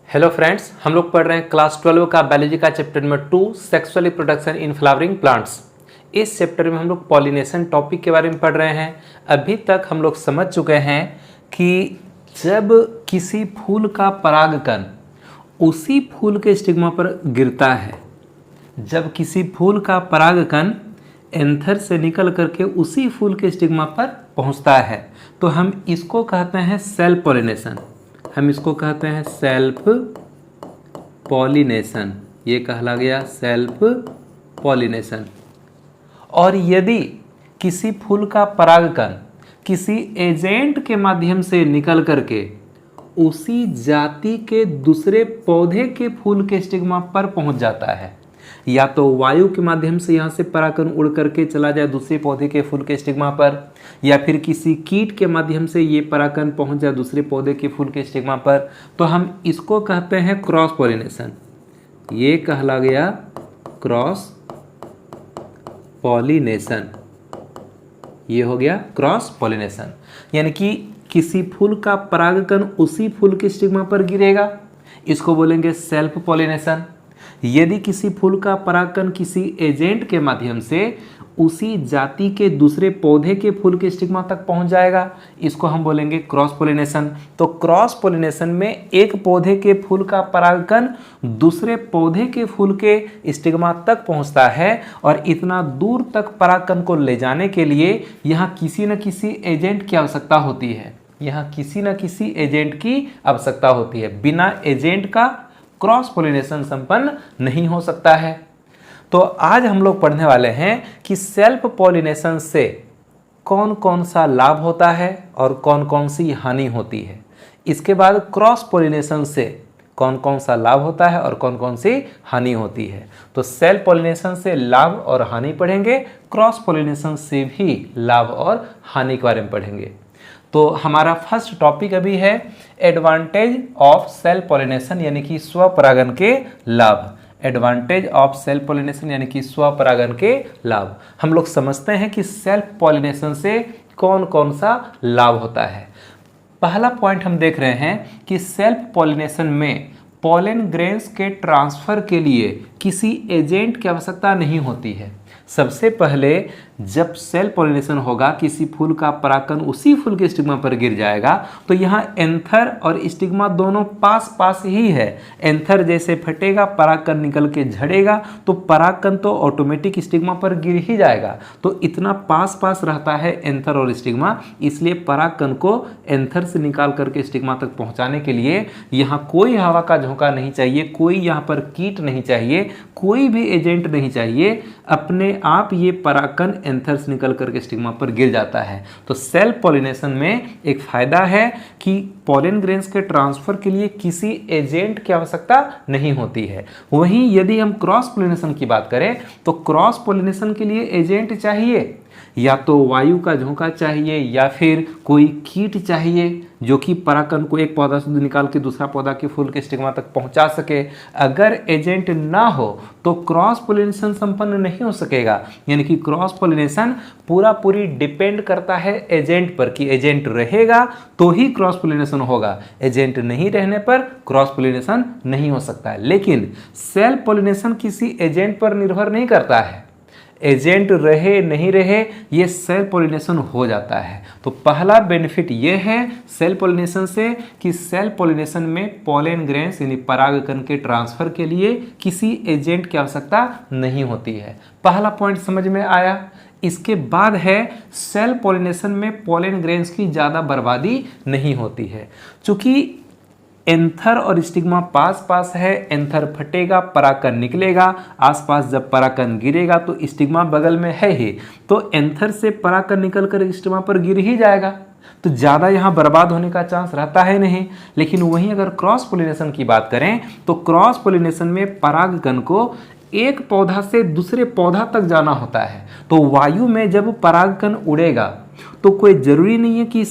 Hello friends, हम लोग पढ़ रहे हैं क्लास 12 का बायोलॉजी का chapter number 2 sexual reproduction in flowering plants. इस चैप्टर में हम लोग पॉलिनेशन टॉपिक के बारे में पढ़ रहे हैं। अभी तक हम लोग समझ चुके हैं कि जब किसी फूल का परागकण उसी फूल के स्टिग्मा पर गिरता है, जब किसी फूल का परागकण एंथर से निकल करके उसी फूल के स्टिग्मा पर पहुंचता है, तो हम इसको कहते हैं सेल्फ पॉलिनेशन। हम इसको कहते हैं सेल्फ पॉलिनेशन। ये कहला गया सेल्फ पॉलिनेशन। और यदि किसी फूल का परागकण किसी एजेंट के माध्यम से निकल करके उसी जाति के दूसरे पौधे के फूल के स्टिग्मा पर पहुंच जाता है, या तो वायु के माध्यम से यहाँ से परागकण उड़ करके चला जाए दूसरे पौधे के फूल के स्टिग्मा पर, या फिर किसी कीट के माध्यम से ये परागकण पहुंच जाए दूसरे पौधे के फूल के स्टिग्मा पर, तो हम इसको कहते हैं क्रॉस पॉलिनेशन। ये कहला गया क्रॉस पॉलिनेशन। ये हो गया क्रॉस पॉलिनेशन, यानी कि किसी फूल का परागकण उसी फूल के स्टिग्मा पर गिरेगा, इसको बोलेंगे सेल्फ पॉलिनेशन। यदि किसी फूल का परागकण किसी एजेंट के माध्यम से उसी जाति के दूसरे पौधे के फूल के स्टिग्मा तक पहुंच जाएगा, इसको हम बोलेंगे क्रॉस पॉलिनेशन। तो क्रॉस पॉलिनेशन में एक पौधे के फूल का परागकण दूसरे पौधे के फूल के स्टिग्मा तक पहुंचता है, और इतना दूर तक परागकण को ले जाने के लिए यहाँ किसी न किसी एजेंट की आवश्यकता होती है। यहाँ किसी न किसी एजेंट की आवश्यकता होती है। बिना एजेंट का क्रॉस पॉलिनेशन संपन्न नहीं हो सकता है। तो आज हम लोग पढ़ने वाले हैं कि सेल्फ पॉलिनेशन से कौन कौन सा लाभ होता है और कौन कौन सी हानि होती है। इसके बाद क्रॉस पॉलिनेशन से कौन कौन सा लाभ होता है और कौन कौन सी हानि होती है। तो सेल्फ पॉलिनेशन से लाभ और हानि पढ़ेंगे, क्रॉस पॉलिनेशन से भी लाभ और हानि के बारे में पढ़ेंगे। तो हमारा फर्स्ट टॉपिक अभी है एडवांटेज ऑफ सेल्फ पॉलिनेशन, यानी कि स्वपरागन के लाभ। एडवांटेज ऑफ सेल्फ पॉलिनेशन यानी कि स्वपरागन के लाभ। हम लोग समझते हैं कि सेल्फ पॉलिनेशन से कौन कौन सा लाभ होता है। पहला पॉइंट हम देख रहे हैं कि सेल्फ पॉलिनेशन में पॉलन ग्रेन्स के ट्रांसफर के लिए किसी एजेंट की आवश्यकता नहीं होती है। सबसे पहले जब सेल्फ पॉलिनेशन होगा, किसी फूल का परागकण उसी फूल के स्टिग्मा पर गिर जाएगा, तो यहाँ एंथर और स्टिग्मा दोनों पास पास ही है। एंथर जैसे फटेगा, परागकण निकल के झड़ेगा, तो परागकण तो ऑटोमेटिक स्टिग्मा पर गिर ही जाएगा। तो इतना पास पास रहता है एंथर और स्टिग्मा, इसलिए परागकण को एंथर से निकाल करके स्टिग्मा तक पहुँचाने के लिए यहाँ कोई हवा का झोंका नहीं चाहिए, कोई यहाँ पर कीट नहीं चाहिए, कोई भी एजेंट नहीं चाहिए। अपने आप ये परागकण एंथर से निकल करके स्टिग्मा पर गिर जाता है। तो सेल्फ पॉलिनेशन में एक फायदा है कि पॉलन ग्रेन्स के ट्रांसफर के लिए किसी एजेंट की आवश्यकता नहीं होती है। वहीं यदि हम क्रॉस पॉलिनेशन की बात करें, तो क्रॉस पॉलिनेशन के लिए एजेंट चाहिए, या तो वायु का झोंका चाहिए या फिर कोई कीट चाहिए जो कि परागकण को एक पौधा से निकाल के दूसरा पौधा के फूल के स्टिग्मा तक पहुंचा सके। अगर एजेंट ना हो तो क्रॉस पॉलिनेशन संपन्न नहीं हो सकेगा। यानी कि क्रॉस पॉलिनेशन पूरी डिपेंड करता है एजेंट पर, कि एजेंट रहेगा तो ही क्रॉस पॉलिनेशन होगा, एजेंट नहीं रहने पर क्रॉस पॉलिनेशन नहीं हो सकता है। लेकिन सेल्फ पॉलिनेशन किसी एजेंट पर निर्भर नहीं करता है। एजेंट रहे नहीं रहे, ये सेल्फ पॉलिनेशन हो जाता है। तो पहला बेनिफिट ये है सेल्फ पॉलिनेशन से कि सेल्फ पॉलिनेशन में पॉलन ग्रेन्स यानी परागकण के ट्रांसफर के लिए किसी एजेंट की आवश्यकता नहीं होती है। पहला पॉइंट समझ में आया। इसके बाद है सेल्फ पॉलिनेशन में पॉलन ग्रेन्स की ज़्यादा बर्बादी नहीं होती है। चूँकि एंथर और स्टिग्मा पास पास है, एंथर फटेगा, परागकण निकलेगा, आसपास जब परागकण गिरेगा तो स्टिग्मा बगल में है ही, तो एंथर से परागकण निकल कर स्टिग्मा पर गिर ही जाएगा, तो ज़्यादा यहाँ बर्बाद होने का चांस रहता है नहीं। लेकिन वहीं अगर क्रॉस पॉलिनेशन की बात करें, तो क्रॉस पॉलिनेशन में परागकण को एक पौधा से दूसरे पौधा तक जाना होता है। तो वायु में जब परागकण उड़ेगा तो कोई ज़रूरी नहीं है कि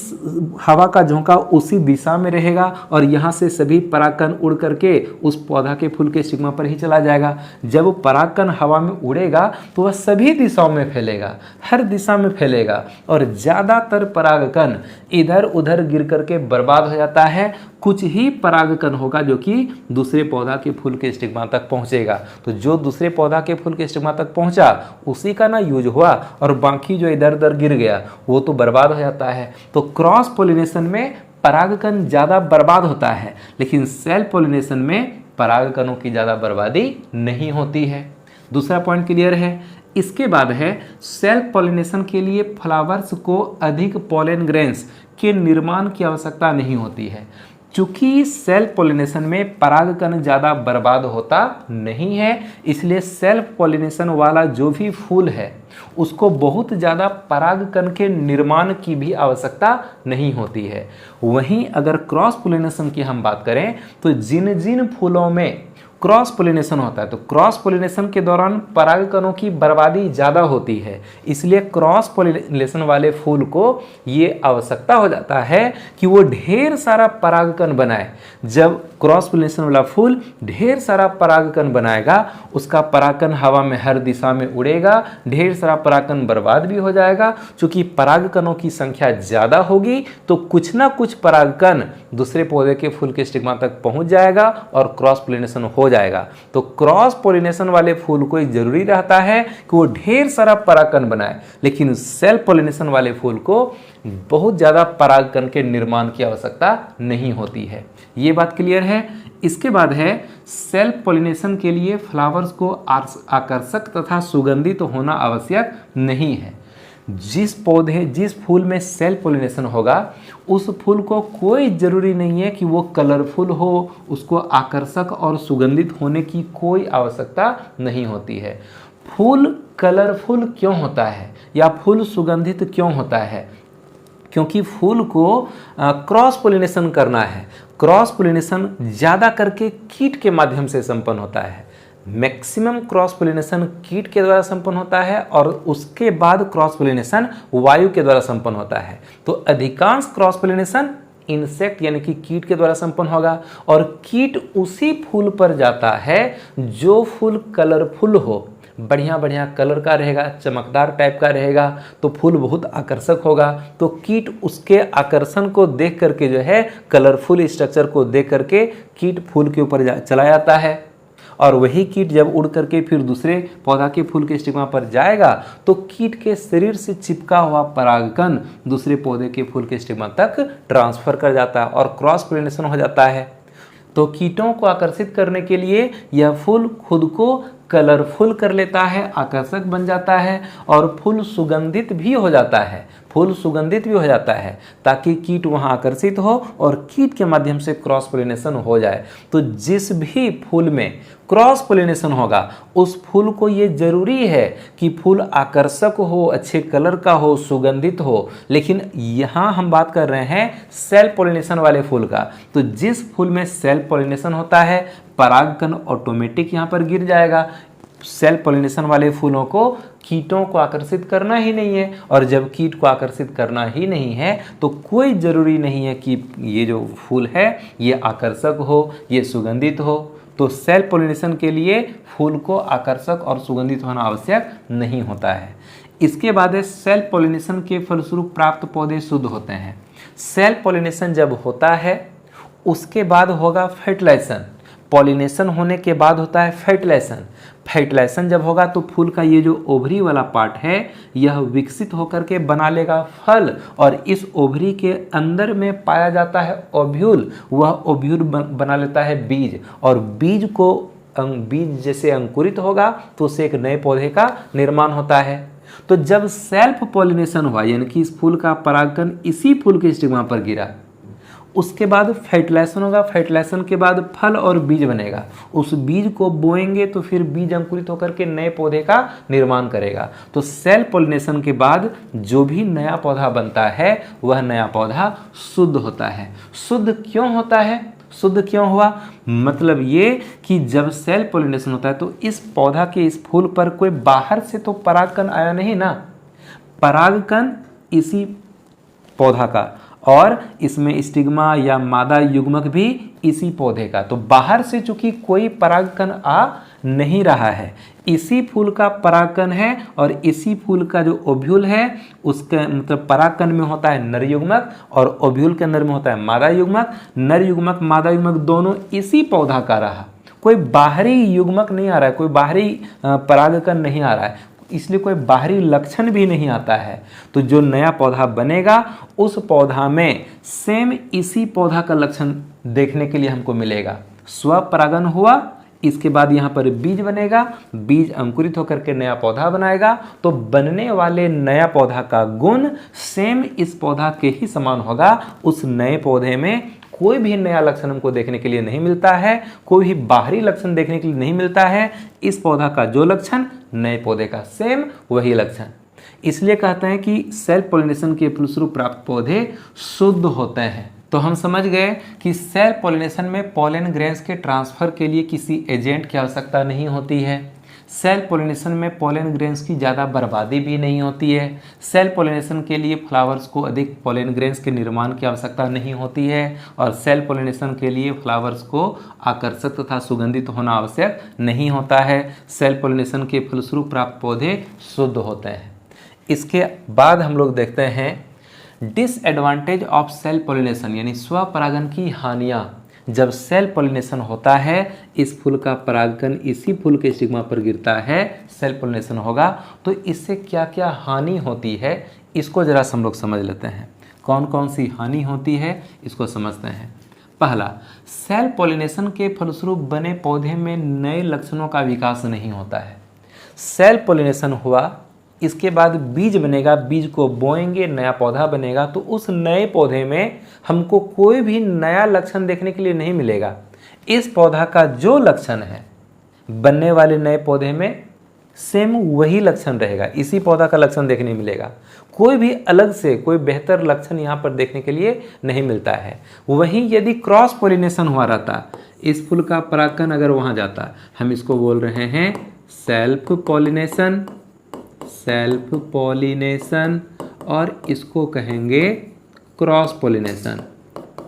हवा का झोंका उसी दिशा में रहेगा और यहाँ से सभी परागकण उड़ करके उस पौधा के फूल के स्टिग्मा पर ही चला जाएगा। जब परागकण हवा में उड़ेगा तो वह सभी दिशाओं में फैलेगा, हर दिशा में फैलेगा, और ज़्यादातर परागकण इधर उधर गिर करके बर्बाद हो जाता है। कुछ ही परागकण होगा जो कि दूसरे पौधा के फूल के स्टिग्मा तक पहुंचेगा। तो जो दूसरे पौधा के फूल के स्टिग्मा तक पहुंचा उसी का ना यूज हुआ, और बाकी जो इधर उधर गिर गया वो तो बर्बाद हो जाता है। तो क्रॉस पोलिनेशन में परागकण ज़्यादा बर्बाद होता है, लेकिन सेल्फ पोलिनेशन में परागकणों की ज़्यादा बर्बादी नहीं होती है। दूसरा पॉइंट क्लियर है। इसके बाद है सेल्फ पॉलिनेशन के लिए फ्लावर्स को अधिक पॉलन ग्रेन्स के निर्माण की आवश्यकता नहीं होती है। चूंकि सेल्फ पॉलिनेशन में परागकण ज़्यादा बर्बाद होता नहीं है, इसलिए सेल्फ पॉलिनेशन वाला जो भी फूल है उसको बहुत ज़्यादा परागकण के निर्माण की भी आवश्यकता नहीं होती है। वहीं अगर क्रॉस पॉलिनेशन की हम बात करें तो जिन जिन फूलों में क्रॉस पोलिनेशन होता है तो क्रॉस पोलिनेशन के दौरान परागकणों की बर्बादी ज़्यादा होती है, इसलिए क्रॉस पोलिनेशन वाले फूल को ये आवश्यकता हो जाता है कि वो ढेर सारा परागकण बनाए। जब क्रॉस पोलिनेशन वाला फूल ढेर सारा परागकण बनाएगा, उसका परागकण हवा में हर दिशा में उड़ेगा, ढेर सारा परागकण बर्बाद भी हो जाएगा। चूंकि परागकणों की संख्या ज़्यादा होगी तो कुछ ना कुछ परागकण दूसरे पौधे के फूल के स्टिग्मा तक पहुंच जाएगा और क्रॉस पोलिनेशन हो जाएगा। तो क्रॉस पोलिनेशन वाले फूल को जरूरी रहता है कि वो ढेर सारा परागकण बनाए, लेकिन सेल्फ पोलिनेशन वाले फूल को बहुत ज़्यादा परागकण के निर्माण की आवश्यकता नहीं होती है। ये बात क्लियर है। इसके बाद है सेल्फ पोलिनेशन के लिए फ्लावर्स को आकर्षक तथा सुगंधित होना आवश्यक नहीं है। जिस फूल में सेल्फ पोलिनेशन होगा उस फूल को कोई ज़रूरी नहीं है कि वो कलरफुल हो, उसको आकर्षक और सुगंधित होने की कोई आवश्यकता नहीं होती है। फूल कलरफुल क्यों होता है या फूल सुगंधित क्यों होता है? क्योंकि फूल को क्रॉस पोलिनेशन करना है। क्रॉस पोलिनेशन ज़्यादा करके कीट के माध्यम से संपन्न होता है। मैक्सिमम क्रॉस पोलिनेशन कीट के द्वारा संपन्न होता है और उसके बाद क्रॉस पोलिनेशन वायु के द्वारा संपन्न होता है। तो अधिकांश क्रॉस पोलिनेशन इंसेक्ट यानी कि कीट के द्वारा संपन्न होगा, और कीट उसी फूल पर जाता है जो फूल कलरफुल हो, बढ़िया बढ़िया कलर का रहेगा, चमकदार टाइप का रहेगा, तो फूल बहुत आकर्षक होगा। तो कीट उसके आकर्षण को देख करके जो है, कलरफुल स्ट्रक्चर को देख करके कीट फूल के ऊपर चला जाता है, और वही कीट जब उड़ करके फिर दूसरे पौधा के फूल के स्टिग्मा पर जाएगा तो कीट के शरीर से चिपका हुआ परागकण दूसरे पौधे के फूल के स्टिग्मा तक ट्रांसफर कर जाता है और क्रॉस पोलिनेशन हो जाता है। तो कीटों को आकर्षित करने के लिए यह फूल खुद को कलरफुल कर लेता है, आकर्षक बन जाता है, और फूल सुगंधित भी हो जाता है। फूल सुगंधित भी हो जाता है ताकि कीट वहाँ आकर्षित हो और कीट के माध्यम से क्रॉस पोलिनेशन हो जाए। तो जिस भी फूल में क्रॉस पोलिनेशन होगा उस फूल को ये जरूरी है कि फूल आकर्षक हो, अच्छे कलर का हो, सुगंधित हो। लेकिन यहाँ हम बात कर रहे हैं सेल्फ पोलिनेशन वाले फूल का। तो जिस फूल में सेल्फ पोलिनेशन होता है परागकण ऑटोमेटिक यहाँ पर गिर जाएगा। सेल्फ पोलिनेशन वाले फूलों को कीटों को आकर्षित करना ही नहीं है, और जब कीट को आकर्षित करना ही नहीं है तो कोई ज़रूरी नहीं है कि ये जो फूल है ये आकर्षक हो, ये सुगंधित हो। तो सेल्फ पोलिनेशन के लिए फूल को आकर्षक और सुगंधित होना आवश्यक नहीं होता है। इसके बाद सेल्फ पोलिनेशन के फलस्वरूप प्राप्त पौधे शुद्ध होते हैं। सेल्फ पोलिनेशन जब होता है उसके बाद होगा फर्टिलाइजेशन। पॉलिनेशन होने के बाद होता है फर्टिलाइजेशन। फर्टिलाइजेशन जब होगा तो फूल का ये जो ओवरी वाला पार्ट है यह विकसित होकर के बना लेगा फल, और इस ओवरी के अंदर में पाया जाता है ओव्यूल। वह ओव्यूल बना लेता है बीज, और बीज जैसे अंकुरित होगा तो उससे एक नए पौधे का निर्माण होता है। तो जब सेल्फ पॉलिनेशन हुआ यानी कि इस फूल का परागकण इसी फूल के स्टिग्मा पर गिरा, उसके बाद फर्टिलाइजेशन होगा। फर्टिलाइजेशन के बाद फल और बीज बनेगा। उस बीज को बोएंगे तो फिर बीज अंकुरित होकर के नए पौधे का निर्माण करेगा। तो सेल्फ पॉलिनेशन के बाद जो भी नया पौधा बनता है वह नया पौधा शुद्ध होता है। शुद्ध क्यों होता है? शुद्ध क्यों हुआ? मतलब ये कि जब सेल्फ पॉलिनेशन होता है तो इस पौधा के इस फूल पर कोई बाहर से तो परागकण आया नहीं ना, परागकण इसी पौधा का, और इसमें स्टिग्मा या मादा युग्मक भी इसी पौधे का। तो बाहर से चूंकि कोई परागकण आ नहीं रहा है। इसी फूल का परागकण है और इसी फूल का जो ओव्यूल है उसके मतलब परागकण में होता है नर युग्मक और ओव्यूल के अंदर में होता है मादा युग्मक। नर युग्मक मादा युग्मक दोनों इसी पौधा का रहा, कोई बाहरी युग्मक नहीं आ रहा है, कोई बाहरी परागकण नहीं आ रहा है, इसलिए कोई बाहरी लक्षण भी नहीं आता है। तो जो नया पौधा बनेगा उस पौधा में सेम इसी पौधा का लक्षण देखने के लिए हमको मिलेगा। स्वपरागन हुआ, इसके बाद यहाँ पर बीज बनेगा, बीज अंकुरित होकर के नया पौधा बनाएगा, तो बनने वाले नया पौधा का गुण सेम इस पौधा के ही समान होगा। उस नए पौधे में कोई भी नया लक्षण हमको देखने के लिए नहीं मिलता है, कोई भी बाहरी लक्षण देखने के लिए नहीं मिलता है। इस पौधा का जो लक्षण नए पौधे का सेम वही लक्षण। इसलिए कहते हैं कि सेल्फ पॉलिनेशन के फलस्वरूप प्राप्त पौधे शुद्ध होते हैं। तो हम समझ गए कि सेल्फ पॉलिनेशन में पॉलन ग्रेन्स के ट्रांसफर के लिए किसी एजेंट की आवश्यकता नहीं होती है। सेल्फ पॉलिनेशन में पॉलन ग्रेन्स की ज़्यादा बर्बादी भी नहीं होती है। सेल्फ पॉलिनेशन के लिए फ्लावर्स को अधिक पॉलन ग्रेन्स के निर्माण की आवश्यकता नहीं होती है और सेल्फ पॉलिनेशन के लिए फ्लावर्स को आकर्षक तथा सुगंधित होना आवश्यक नहीं होता है। सेल्फ पॉलिनेशन के फलस्वरूप प्राप्त पौधे शुद्ध होते हैं। इसके बाद हम लोग देखते हैं डिसएडवांटेज ऑफ सेल्फ पॉलिनेशन, यानी स्वपरागन की हानियाँ। जब सेल्फ पॉलिनेशन होता है, इस फूल का परागकण इसी फूल के स्टिग्मा पर गिरता है, सेल्फ पॉलिनेशन होगा, तो इससे क्या क्या हानि होती है इसको जरा हम लोग समझ लेते हैं। कौन कौन सी हानि होती है इसको समझते हैं। पहला, सेल्फ पॉलिनेशन के फलस्वरूप बने पौधे में नए लक्षणों का विकास नहीं होता है। सेल्फ पॉलिनेशन हुआ, इसके बाद बीज बनेगा, बीज को बोएंगे, नया पौधा बनेगा, तो उस नए पौधे में हमको कोई भी नया लक्षण देखने के लिए नहीं मिलेगा। इस पौधा का जो लक्षण है बनने वाले नए पौधे में सेम वही लक्षण रहेगा, इसी पौधा का लक्षण देखने मिलेगा। कोई भी अलग से कोई बेहतर लक्षण यहाँ पर देखने के लिए नहीं मिलता है। वहीं यदि क्रॉस पॉलिनेशन हुआ रहता, इस फूल का परागकण अगर वहाँ जाता, हम इसको बोल रहे हैं सेल्फ पॉलिनेशन, सेल्फ पॉलिनेशन, और इसको कहेंगे क्रॉस पॉलिनेशन,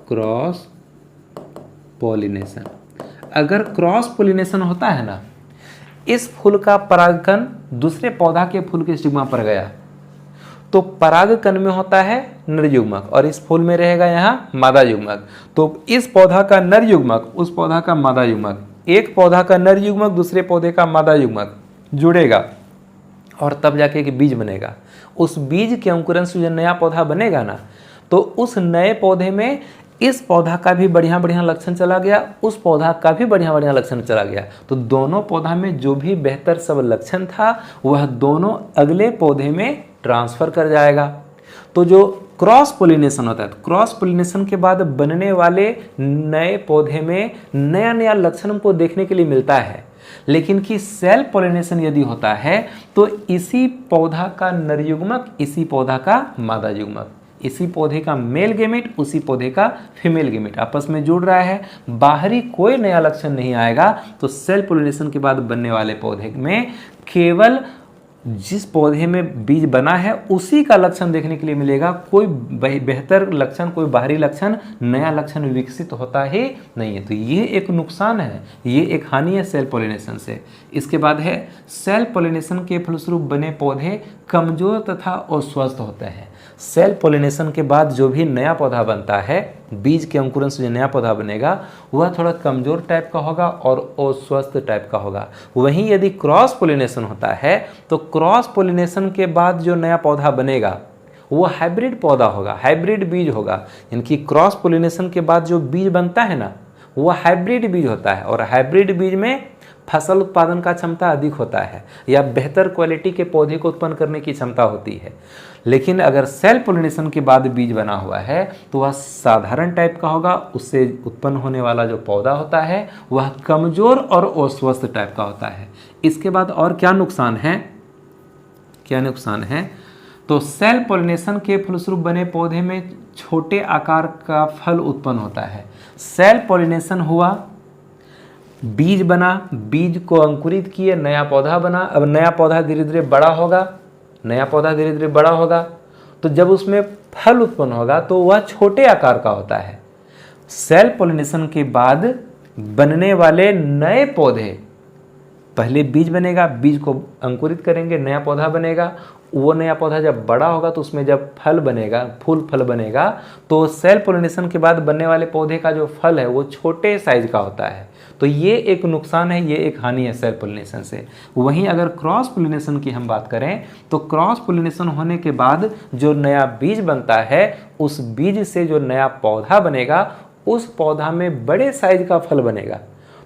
क्रॉस पॉलिनेशन। अगर क्रॉस पॉलिनेशन होता है ना, इस फूल का परागकण दूसरे पौधा के फूल के स्टिग्मा पर गया, तो परागकण में होता है नर युग्मक और इस फूल में रहेगा यहाँ मादा युग्मक। तो इस पौधा का नर युग्मक उस पौधा का मादा युग्मक, एक पौधा का नर युग्मक दूसरे पौधे का मादा युग्मक जुड़ेगा और तब जाके एक बीज बनेगा। उस बीज के अंकुरन से जो नया पौधा बनेगा ना, तो उस नए पौधे में इस पौधा का भी बढ़िया बढ़िया लक्षण चला गया, उस पौधा का भी बढ़िया बढ़िया लक्षण चला गया, तो दोनों पौधा में जो भी बेहतर सब लक्षण था वह दोनों अगले पौधे में ट्रांसफर कर जाएगा। तो जो क्रॉस पोलिनेशन होता है, क्रॉस पोलिनेशन के बाद बनने वाले नए पौधे में नया नया लक्षण हमको देखने के लिए मिलता है। लेकिन कि सेल्फ पोलिनेशन यदि होता है तो इसी पौधा का नर युग्मक, इसी पौधा का मादा युग्मक, इसी पौधे का मेल गेमेट उसी पौधे का फीमेल गेमेट आपस में जुड़ रहा है, बाहरी कोई नया लक्षण नहीं आएगा। तो सेल्फ पोलिनेशन के बाद बनने वाले पौधे में केवल जिस पौधे में बीज बना है उसी का लक्षण देखने के लिए मिलेगा। कोई बेहतर लक्षण, कोई बाहरी लक्षण, नया लक्षण विकसित होता ही नहीं है। तो ये एक नुकसान है, ये एक हानि है सेल्फ पॉलिनेशन से। इसके बाद है सेल्फ पॉलिनेशन के फलस्वरूप बने पौधे कमजोर तथा अस्वस्थ होते हैं। सेल्फ पॉलिनेशन के बाद जो भी नया पौधा बनता है, बीज के अंकुरन से जो नया पौधा बनेगा वह थोड़ा कमजोर टाइप का होगा और अस्वस्थ टाइप का होगा। वहीं यदि क्रॉस पॉलिनेशन होता है तो क्रॉस पॉलिनेशन के बाद जो नया पौधा बनेगा वो हाइब्रिड पौधा होगा, हाइब्रिड बीज होगा। यानी कि क्रॉस पॉलिनेशन के बाद जो बीज बनता है ना वो हाइब्रिड बीज होता है और हाइब्रिड बीज में फसल उत्पादन का क्षमता अधिक होता है या बेहतर क्वालिटी के पौधे को उत्पन्न करने की क्षमता होती है। लेकिन अगर सेल्फ पॉलिनेशन के बाद बीज बना हुआ है तो वह साधारण टाइप का होगा, उससे उत्पन्न होने वाला जो पौधा होता है वह कमजोर और अस्वस्थ टाइप का होता है। इसके बाद और क्या नुकसान है, क्या नुकसान है? तो सेल्फ पॉलिनेशन के फलस्वरूप बने पौधे में छोटे आकार का फल उत्पन्न होता है। सेल्फ पॉलिनेशन हुआ, बीज बना, बीज को अंकुरित किए, नया पौधा बना। अब नया पौधा धीरे धीरे बड़ा होगा, नया पौधा धीरे धीरे बड़ा होगा, तो जब उसमें फल उत्पन्न होगा तो वह छोटे आकार का होता है। सेल्फ पॉलिनेशन के बाद बनने वाले नए पौधे पहले बीज बनेगा, बीज को अंकुरित करेंगे, नया पौधा बनेगा। वो नया पौधा जब बड़ा होगा तो उसमें जब फल बनेगा, फूल फल बनेगा, तो सेल्फ पॉलिनेशन के बाद बनने वाले पौधे का जो फल है वो छोटे साइज का होता है। तो ये एक नुकसान है, ये एक हानि है सेल्फ पॉलिनेशन से। वहीं अगर क्रॉस पॉलिनेशन की हम बात करें तो क्रॉस पॉलिनेशन होने के बाद जो नया बीज बनता है, उस बीज से जो नया पौधा बनेगा, उस पौधा में बड़े साइज का फल बनेगा।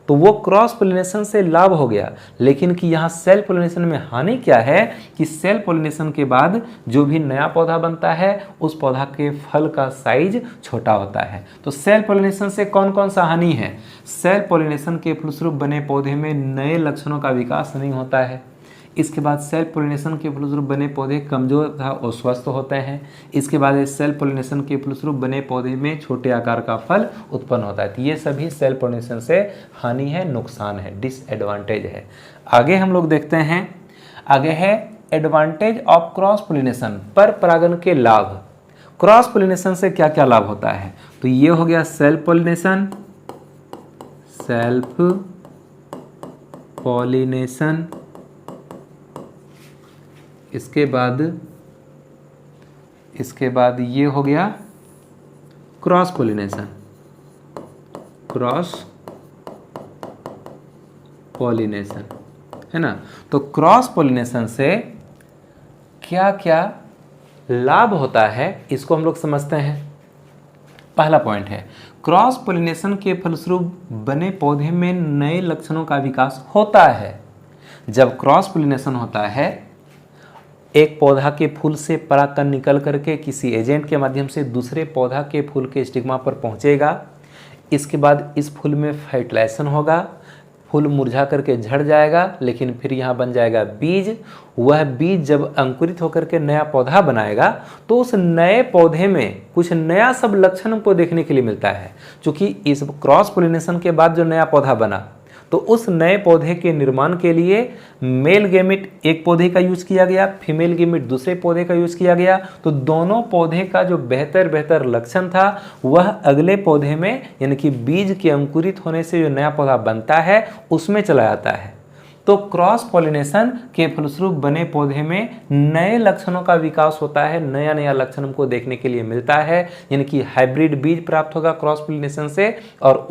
तो वो क्रॉस पॉलिनेशन से लाभ हो गया। लेकिन कि यहाँ सेल्फ पॉलिनेशन में हानि क्या है कि सेल्फ पॉलिनेशन के बाद जो भी नया पौधा बनता है, उस पौधा के फल का साइज छोटा होता है। तो सेल्फ पॉलिनेशन से कौन कौन सा हानि है? सेल्फ पॉलिनेशन के फलस्वरूप बने पौधे में नए लक्षणों का विकास नहीं होता है। इसके बाद सेल्फ पॉलिनेशन के फलस्वरूप बने पौधे कमजोर तथा अस्वस्थ होते हैं। इसके बाद सेल्फ पॉलिनेशन के फलस्वरूप बने पौधे में छोटे आकार का फल उत्पन्न होता है। तो ये सभी सेल्फ पॉलिनेशन से हानि है, नुकसान है, डिसएडवांटेज है। आगे हम लोग देखते हैं, आगे है एडवांटेज ऑफ क्रॉस पॉलिनेशन, पर परागण के लाभ। क्रॉस पॉलिनेशन से क्या क्या लाभ होता है? तो ये हो गया सेल्फ पॉलिनेशन, सेल्फ पॉलिनेशन। इसके बाद ये हो गया क्रॉस पॉलिनेशन, क्रॉस पॉलिनेशन, है ना। तो क्रॉस पॉलिनेशन से क्या क्या लाभ होता है इसको हम लोग समझते हैं। पहला पॉइंट है, क्रॉस पॉलिनेशन के फलस्वरूप बने पौधे में नए लक्षणों का विकास होता है। जब क्रॉस पॉलिनेशन होता है, एक पौधा के फूल से परागकण निकल करके किसी एजेंट के माध्यम से दूसरे पौधा के फूल के स्टिग्मा पर पहुंचेगा। इसके बाद इस फूल में फर्टिलाइजेशन होगा, फूल मुरझा करके झड़ जाएगा, लेकिन फिर यहाँ बन जाएगा बीज। वह बीज जब अंकुरित होकर के नया पौधा बनाएगा तो उस नए पौधे में कुछ नया सब लक्षण को देखने के लिए मिलता है। क्योंकि इस क्रॉस पॉलिनेशन के बाद जो नया पौधा बना, तो उस नए पौधे के निर्माण के लिए मेल गेमिट एक पौधे का यूज किया गया, फीमेल गेमिट दूसरे पौधे का यूज किया गया। तो दोनों पौधे का जो बेहतर लक्षण था वह अगले पौधे में, यानी कि बीज के अंकुरित होने से जो नया पौधा बनता है उसमें चला जाता है। तो क्रॉस पॉलिनेशन के फलस्वरूप बने पौधे में नए लक्षणों का विकास होता है, नया नया लक्षण हमको देखने के लिए मिलता है। यानी कि हाइब्रिड बीज प्राप्त होगा क्रॉस पॉलिनेशन से, और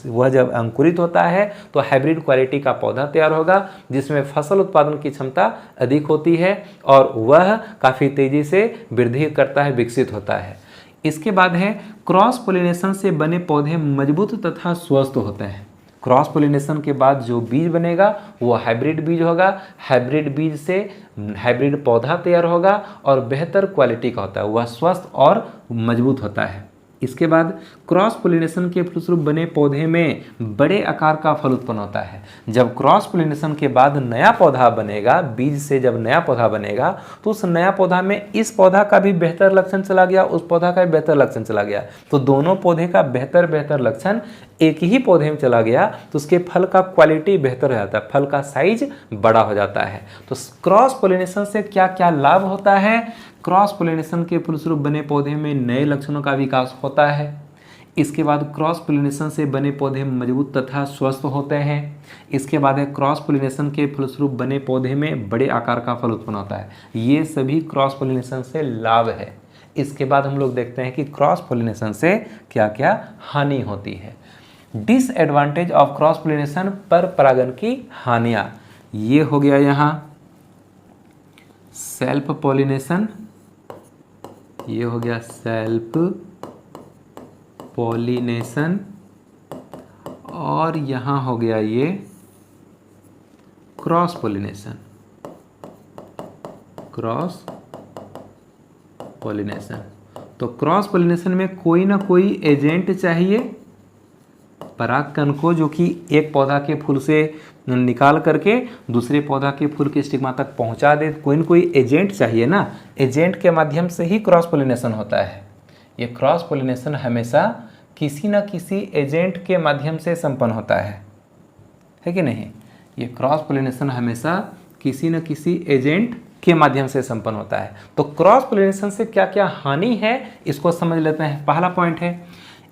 वह जब अंकुरित होता है तो हाइब्रिड क्वालिटी का पौधा तैयार होगा, जिसमें फसल उत्पादन की क्षमता अधिक होती है और वह काफ़ी तेजी से वृद्धि करता है, विकसित होता है। इसके बाद है, क्रॉस पॉलिनेशन से बने पौधे मजबूत तथा स्वस्थ होते हैं। क्रॉस पॉलिनेशन के बाद जो बीज बनेगा वो हाइब्रिड बीज होगा। हाइब्रिड बीज से हाइब्रिड पौधा तैयार होगा और बेहतर क्वालिटी का होता है, वह स्वस्थ और मजबूत होता है। इसके बाद क्रॉस पॉलिनेशन के फलस्वरूप बने पौधे में बड़े आकार का फल उत्पन्न होता है। जब क्रॉस पॉलिनेशन के बाद नया पौधा बनेगा, बीज से जब नया पौधा बनेगा, तो उस नया पौधा में इस पौधा का भी बेहतर लक्षण चला गया, उस पौधा का भी बेहतर लक्षण चला गया। तो दोनों पौधे का बेहतर लक्षण एक ही पौधे में चला गया, तो उसके फल का क्वालिटी बेहतर हो जाता है, फल का साइज बड़ा हो जाता है। तो क्रॉस पॉलिनेशन से क्या क्या लाभ होता है? क्रॉस पॉलिनेशन के फलस्वरूप बने पौधे में नए लक्षणों का विकास होता है। इसके बाद क्रॉस पॉलिनेशन से बने पौधे मजबूत तथा स्वस्थ होते हैं। इसके बाद है, क्रॉस पॉलिनेशन के फलस्वरूप बने पौधे में बड़े आकार का फल उत्पन्न होता है। ये सभी क्रॉस पॉलिनेशन से लाभ है। इसके बाद हम लोग देखते हैं कि क्रॉस पॉलिनेशन से क्या क्या हानि होती है। डिसएडवांटेज ऑफ क्रॉस पॉलिनेशन, पर परागण की हानियां। ये हो गया यहाँ सेल्फ पॉलिनेशन, ये हो गया सेल्फ पॉलिनेशन, और यहाँ हो गया ये क्रॉस पॉलिनेशन, क्रॉस पॉलिनेशन। तो क्रॉस पॉलिनेशन में कोई ना कोई एजेंट चाहिए परागकण को, जो कि एक पौधा के फूल से निकाल करके दूसरे पौधा के फूल के स्टिग्मा तक पहुंचा दे। कोई न कोई एजेंट चाहिए ना, एजेंट के माध्यम से ही क्रॉस पॉलिनेशन होता है। ये क्रॉस पॉलिनेशन हमेशा किसी न किसी एजेंट के माध्यम से संपन्न होता है कि नहीं? ये क्रॉस पॉलिनेशन हमेशा किसी न किसी एजेंट के माध्यम से संपन्न होता है। तो क्रॉस पॉलिनेशन से क्या क्या हानि है इसको समझ लेते हैं। पहला पॉइंट है,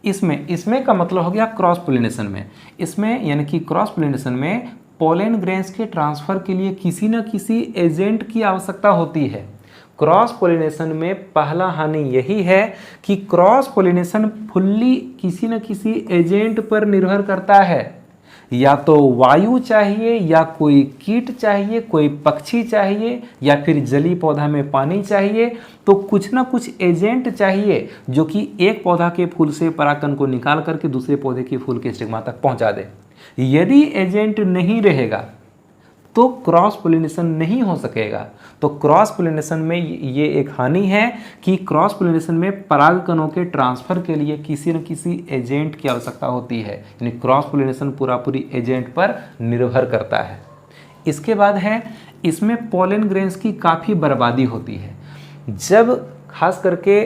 इसमें का मतलब हो गया क्रॉस पॉलिनेशन में, इसमें यानी कि क्रॉस पॉलिनेशन में पोलन ग्रेन्स के ट्रांसफर के लिए किसी न किसी एजेंट की आवश्यकता होती है। क्रॉस पोलिनेशन में पहला हानि यही है कि क्रॉस पोलिनेशन फुल्ली किसी न किसी एजेंट पर निर्भर करता है। या तो वायु चाहिए, या कोई कीट चाहिए, कोई पक्षी चाहिए, या फिर जली पौधा में पानी चाहिए। तो कुछ ना कुछ एजेंट चाहिए जो कि एक पौधा के फूल से परागकण को निकाल करके दूसरे पौधे के फूल के स्टिग्मा तक पहुंचा दे। यदि एजेंट नहीं रहेगा तो क्रॉस पोलिनेशन नहीं हो सकेगा। तो क्रॉस पोलिनेशन में ये एक हानि है कि क्रॉस पोलिनेशन में परागकणों के ट्रांसफर के लिए किसी न किसी एजेंट की आवश्यकता होती है, यानी क्रॉस पोलिनेशन पूरी एजेंट पर निर्भर करता है। इसके बाद है इसमें पोलन ग्रेन्स की काफ़ी बर्बादी होती है। जब खास करके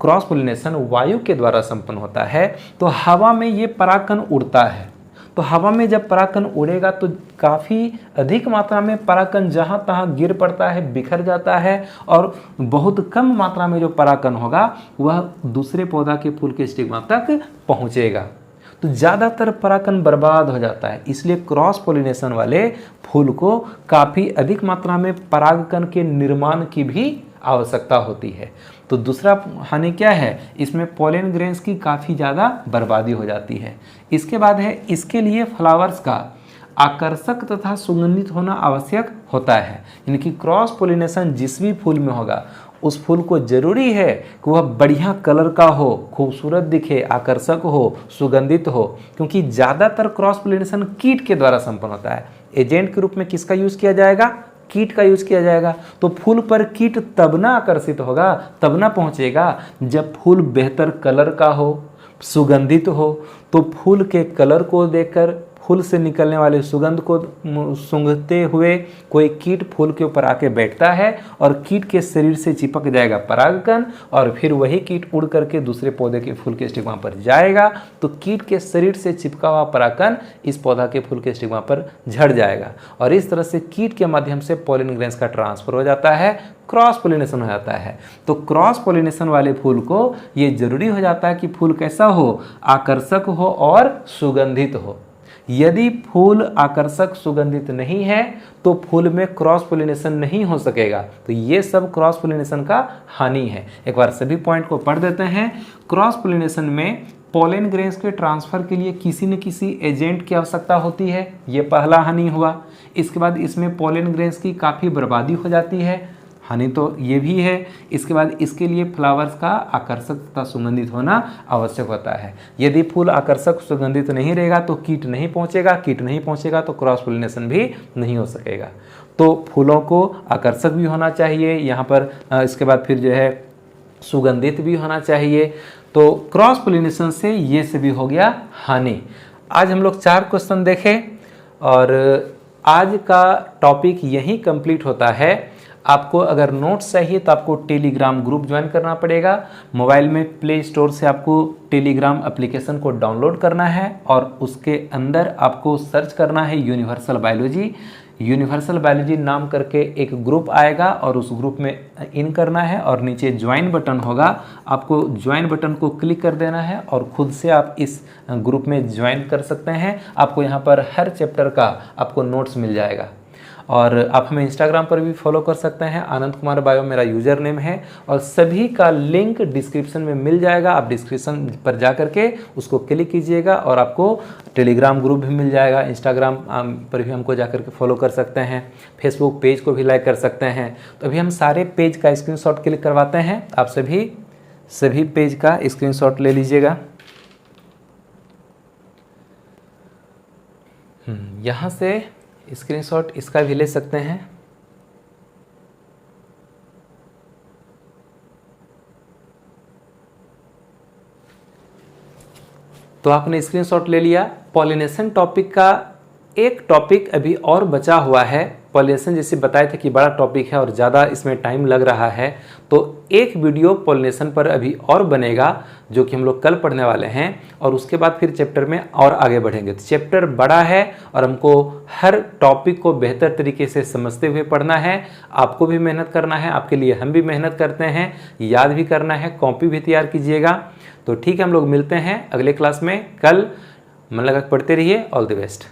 क्रॉस पोलिनेशन वायु के द्वारा संपन्न होता है तो हवा में ये परागकण उड़ता है। तो हवा में जब परागकण उड़ेगा तो काफ़ी अधिक मात्रा में परागकण जहाँ तहाँ गिर पड़ता है, बिखर जाता है, और बहुत कम मात्रा में जो परागकण होगा वह दूसरे पौधा के फूल के स्टिग्मा तक पहुँचेगा। तो ज़्यादातर परागकण बर्बाद हो जाता है। इसलिए क्रॉस पोलिनेशन वाले फूल को काफ़ी अधिक मात्रा में परागकण के निर्माण की भी आवश्यकता होती है। तो दूसरा हानि क्या है, इसमें पोलन ग्रेन्स की काफ़ी ज़्यादा बर्बादी हो जाती है। इसके बाद है इसके लिए फ्लावर्स का आकर्षक तथा सुगंधित होना आवश्यक होता है। यानी कि क्रॉस पोलिनेशन जिस भी फूल में होगा उस फूल को जरूरी है कि वह बढ़िया कलर का हो, खूबसूरत दिखे, आकर्षक हो, सुगंधित हो, क्योंकि ज़्यादातर क्रॉस पोलिनेशन कीट के द्वारा संपन्न होता है। एजेंट के रूप में किसका यूज़ किया जाएगा, कीट का यूज किया जाएगा। तो फूल पर कीट तब ना आकर्षित होगा, तब ना पहुंचेगा जब फूल बेहतर कलर का हो, सुगंधित हो। तो फूल के कलर को देखकर, फूल से निकलने वाले सुगंध को सूंघते हुए कोई कीट फूल के ऊपर आके बैठता है और कीट के शरीर से चिपक जाएगा परागकण, और फिर वही कीट उड़ करके दूसरे पौधे के फूल के स्टिग्मा पर जाएगा। तो कीट के शरीर से चिपका हुआ परागकण इस पौधा के फूल के स्टिग्मा पर झड़ जाएगा, और इस तरह से कीट के माध्यम से पोलन ग्रेन्स का ट्रांसफर हो जाता है, क्रॉस पोलिनेशन हो जाता है। तो क्रॉस पोलिनेशन वाले फूल को ये जरूरी हो जाता है कि फूल कैसा हो, आकर्षक हो और सुगंधित हो। यदि फूल आकर्षक सुगंधित नहीं है तो फूल में क्रॉस पोलिनेशन नहीं हो सकेगा। तो ये सब क्रॉस पोलिनेशन का हानि है। एक बार सभी पॉइंट को पढ़ देते हैं। क्रॉस पोलिनेशन में पोलन ग्रेन्स के ट्रांसफर के लिए किसी न किसी एजेंट की आवश्यकता होती है, ये पहला हानि हुआ। इसके बाद इसमें पोलन ग्रेन्स की काफ़ी बर्बादी हो जाती है, हानि तो ये भी है। इसके बाद इसके लिए फ्लावर्स का आकर्षक तथा सुगंधित होना आवश्यक होता है। यदि फूल आकर्षक सुगंधित नहीं रहेगा तो कीट नहीं पहुंचेगा, कीट नहीं पहुंचेगा तो क्रॉस पोलिनेशन भी नहीं हो सकेगा। तो फूलों को आकर्षक भी होना चाहिए, यहाँ पर इसके बाद फिर जो है सुगंधित भी होना चाहिए। तो क्रॉस पोलिनेशन से ये से भी हो गया हानि। आज हम लोग 4 क्वेश्चन देखें और आज का टॉपिक यहीं कंप्लीट होता है। आपको अगर नोट्स चाहिए तो आपको टेलीग्राम ग्रुप ज्वाइन करना पड़ेगा। मोबाइल में प्ले स्टोर से आपको टेलीग्राम एप्लीकेशन को डाउनलोड करना है और उसके अंदर आपको सर्च करना है यूनिवर्सल बायोलॉजी। यूनिवर्सल बायोलॉजी नाम करके एक ग्रुप आएगा और उस ग्रुप में इन करना है और नीचे ज्वाइन बटन होगा, आपको ज्वाइन बटन को क्लिक कर देना है और खुद से आप इस ग्रुप में ज्वाइन कर सकते हैं। आपको यहाँ पर हर चैप्टर का आपको नोट्स मिल जाएगा। और आप हमें इंस्टाग्राम पर भी फॉलो कर सकते हैं, आनंद कुमार बायो मेरा यूज़र नेम है, और सभी का लिंक डिस्क्रिप्शन में मिल जाएगा। आप डिस्क्रिप्शन पर जा करके उसको क्लिक कीजिएगा और आपको टेलीग्राम ग्रुप भी मिल जाएगा। इंस्टाग्राम पर भी हमको जा करके फॉलो कर सकते हैं, फेसबुक पेज को भी लाइक कर सकते हैं। तो अभी हम सारे पेज का स्क्रीनशॉट क्लिक करवाते हैं। आप सभी पेज का स्क्रीनशॉट ले लीजिएगा। यहाँ से स्क्रीनशॉट इसका भी ले सकते हैं। तो आपने स्क्रीनशॉट ले लिया। पॉलिनेशन टॉपिक का एक टॉपिक अभी और बचा हुआ है। पॉलिनेशन जैसे बताए थे कि बड़ा टॉपिक है और ज़्यादा इसमें टाइम लग रहा है, तो एक वीडियो पॉलिनेशन पर अभी और बनेगा जो कि हम लोग कल पढ़ने वाले हैं, और उसके बाद फिर चैप्टर में और आगे बढ़ेंगे। तो चैप्टर बड़ा है और हमको हर टॉपिक को बेहतर तरीके से समझते हुए पढ़ना है। आपको भी मेहनत करना है, आपके लिए हम भी मेहनत करते हैं, याद भी करना है, कॉपी भी तैयार कीजिएगा। तो ठीक है, हम लोग मिलते हैं अगले क्लास में कल। मन लगा पढ़ते रहिए। All the best.